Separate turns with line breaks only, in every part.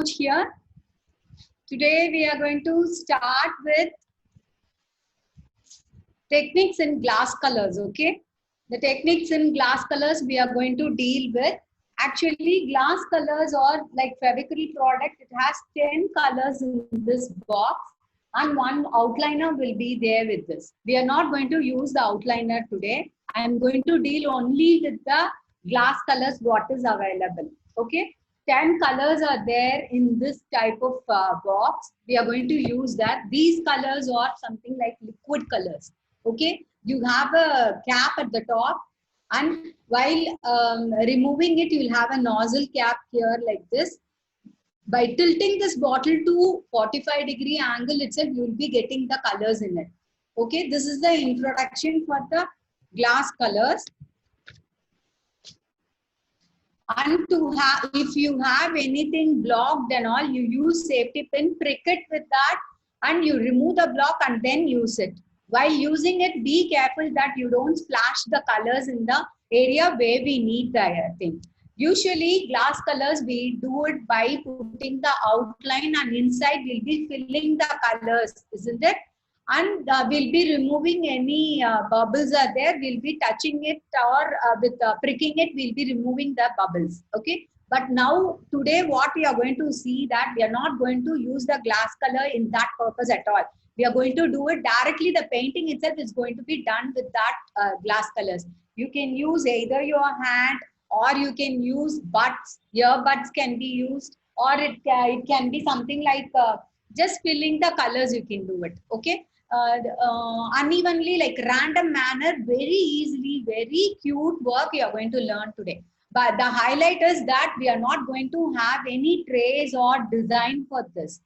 Here. Today we are going to start with techniques in glass colors, okay? The techniques in glass colors we are going to deal with. Actually, glass colors or like Fevicryl product, it has 10 colors in this box and one outliner will be there with this. We are not going to use the outliner today. I am going to deal only with the glass colors what is available, okay? 10 colors are there in this type of box. We are going to use that. These colors are something like liquid colors. Okay, you have a cap at the top, and while removing it, you will have a nozzle cap here like this. By tilting this bottle to 45-degree angle itself, you will be getting the colors in it. Okay, this is the introduction for the glass colors. And to have, if you have anything blocked and all, you use safety pin, prick it with that, and you remove the block and then use it. While using it, be careful that you don't splash the colors in the area where we need the thing. Usually, glass colors, we do it by putting the outline and inside we'll be filling the colors, isn't it? And we'll be removing any bubbles are there. We'll be touching it or with pricking it, we'll be removing the bubbles. Okay. But now today what we are going to see that we are not going to use the glass color in that purpose at all. We are going to do it directly. The painting itself is going to be done with that glass colors. You can use either your hand or you can use buds. Earbuds can be used, or it can be something like just filling the colors. You can do it. Okay. Unevenly, like random manner, very easily, very cute work you are going to learn today. But the highlight is that we are not going to have any trace or design for this.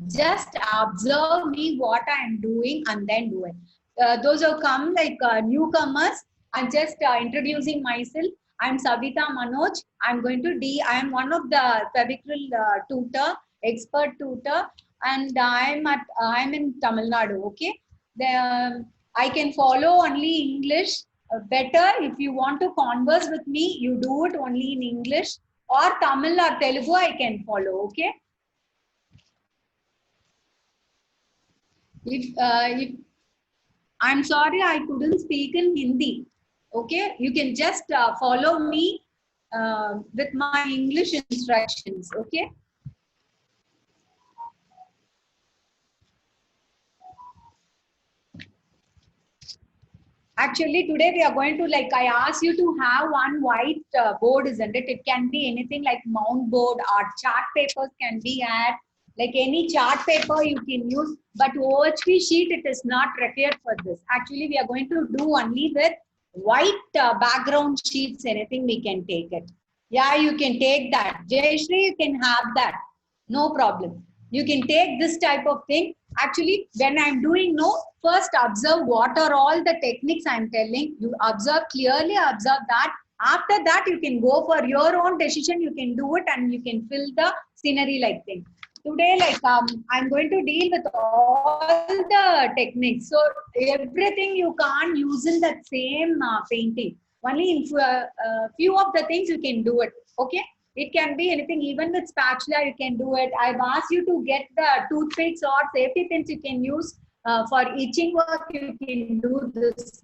Just observe me what I am doing and then do it. Those who come like newcomers, I'm just introducing myself. I'm Savita Manoj. I'm going to I am one of the Fevicryl tutor, expert tutor, and I'm in Tamil Nadu. Okay, I can follow only English. Better if you want to converse with me, you do it only in English or Tamil or Telugu. I can follow. Okay. If I'm sorry, I couldn't speak in Hindi. Okay, you can just follow me with my English instructions. Okay. Actually, today we are going to, like I asked you to have one white board, isn't it? It can be anything like mount board or chart papers can be had. Like any chart paper you can use, but OHP sheet, it is not required for this. Actually, we are going to do only with white background sheets, anything we can take it. Yeah, you can take that. Jayashri, you can have that. No problem. You can take this type of thing. Actually, when I'm doing first observe what are all the techniques I'm telling. You observe clearly, observe that. After that, you can go for your own decision. You can do it and you can fill the scenery like thing. Today, like I'm going to deal with all the techniques. So everything you can't use in that same painting. Only in few of the things you can do it. Okay. It can be anything, even with spatula, you can do it. I've asked you to get the toothpicks or safety pins you can use for itching work. You can do this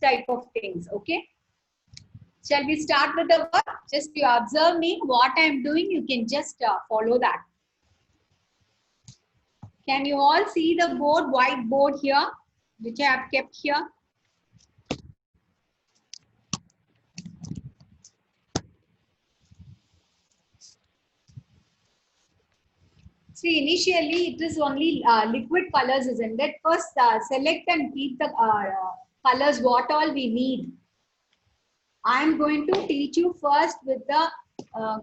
type of things. Okay. Shall we start with the work? Just you observe me, what I'm doing, you can just follow that. Can you all see the board, white board here, which I have kept here? See, initially it is only liquid colors, isn't it? First, select and keep the colors, what all we need. I'm going to teach you first with the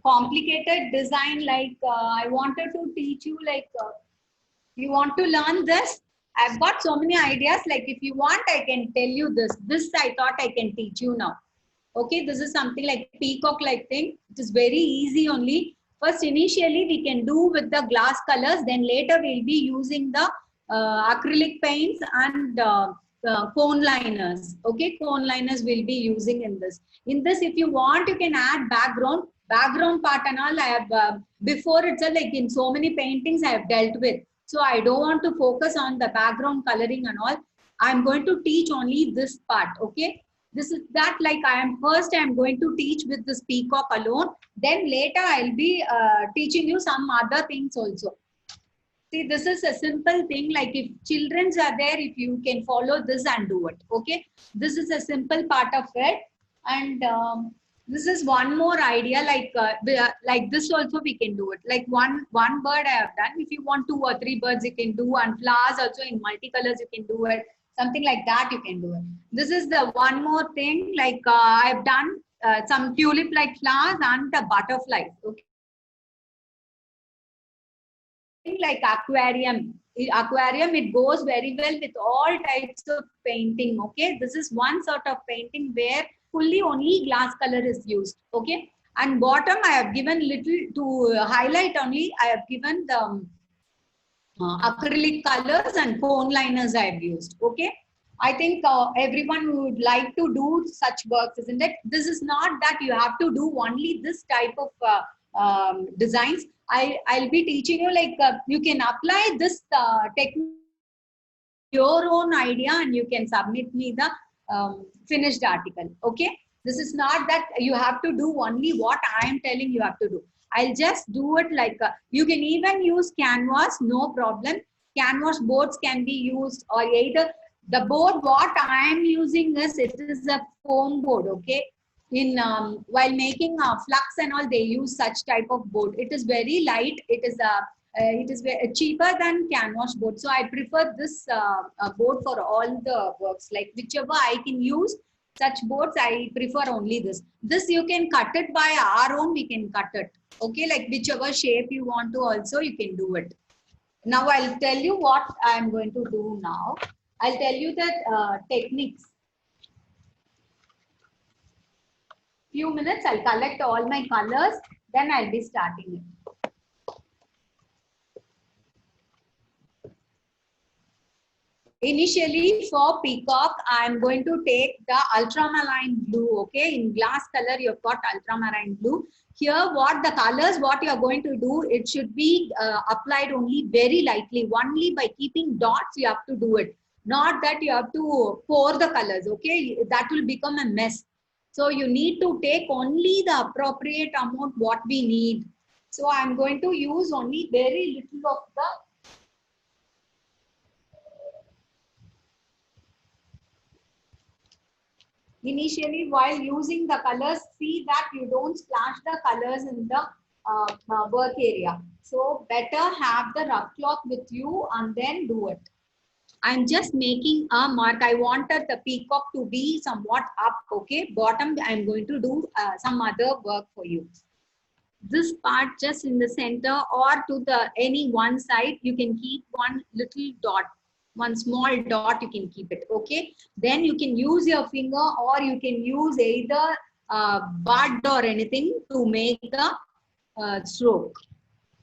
complicated design. Like I wanted to teach you like, you want to learn this? I've got so many ideas. Like if you want, I can tell you this. This I thought I can teach you now. Okay, this is something like peacock-like thing. It is very easy only. First, initially, we can do with the glass colors. Then later, we'll be using the acrylic paints and cone liners. Okay, cone liners we'll be using in this. In this, if you want, you can add background. background part and all, I have, before itself, like in so many paintings I have dealt with. So I don't want to focus on the background coloring and all. I'm going to teach only this part, okay? This is that, like I'm going to teach with this peacock alone. Then later I'll be teaching you some other things also. See, this is a simple thing. Like if childrens are there, if you can follow this and do it, okay? This is a simple part of it. And this is one more idea. Like this also we can do it. Like one bird I have done. If you want 2 or 3 birds, you can do, and flowers also in multicolors you can do it. Something like that you can do it. This is the one more thing. Like I've done some tulip-like flowers and the butterflies. Okay. Like aquarium, it goes very well with all types of painting. Okay, this is one sort of painting where fully only glass color is used. Okay, and bottom I have given little to highlight only. I have given the acrylic colors and cone liners I have used. Okay, I think everyone would like to do such works, isn't it? This is not that you have to do only this type of designs. I'll be teaching you, like you can apply this technique, your own idea, and you can submit me the finished article. Okay, this is not that you have to do only what I am telling you have to do. I'll just do it like you can even use canvas, no problem. Canvas boards can be used, or either the board what I am using is, it is a foam board. Okay, in while making flux and all, they use such type of board. It is very light. It is cheaper than canvas board. So I prefer this board for all the works. Like whichever I can use such boards, I prefer only this. This you can cut it by our own. We can cut it. Okay, like whichever shape you want to, also you can do it. Now I'll tell you what I'm going to do now. I'll tell you the techniques. Few minutes, I'll collect all my colors, then I'll be starting it. Initially for peacock, I'm going to take the ultramarine blue. Okay, in glass color, you've got ultramarine blue. Here, what the colors, what you're going to do, it should be applied only very lightly. Only by keeping dots, you have to do it. Not that you have to pour the colors. Okay, that will become a mess. So you need to take only the appropriate amount what we need. So I'm going to use only very little of the. Initially, while using the colors, see that you don't splash the colors in the work area. So better have the rough cloth with you and then do it. I'm just making a mark. I wanted the peacock to be somewhat up. Okay, bottom I'm going to do some other work for you. This part just in the center or to the any one side, you can keep one little dot, one small dot you can keep it. Okay, then you can use your finger, or you can use either bud or anything to make the stroke.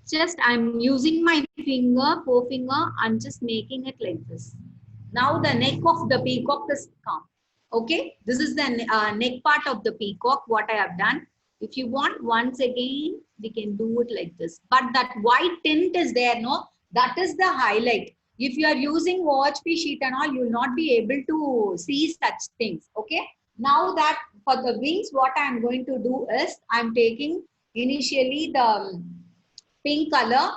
Just I'm using my finger, forefinger, I'm just making it like this. Now the neck of the peacock is come. Okay, this is the neck part of the peacock, what I have done. If you want, once again, we can do it like this. But that white tint is there, no? That is the highlight. If you are using OHP sheet and all, you will not be able to see such things. Okay, now that for the wings, what I am going to do is, I'm taking initially the pink color,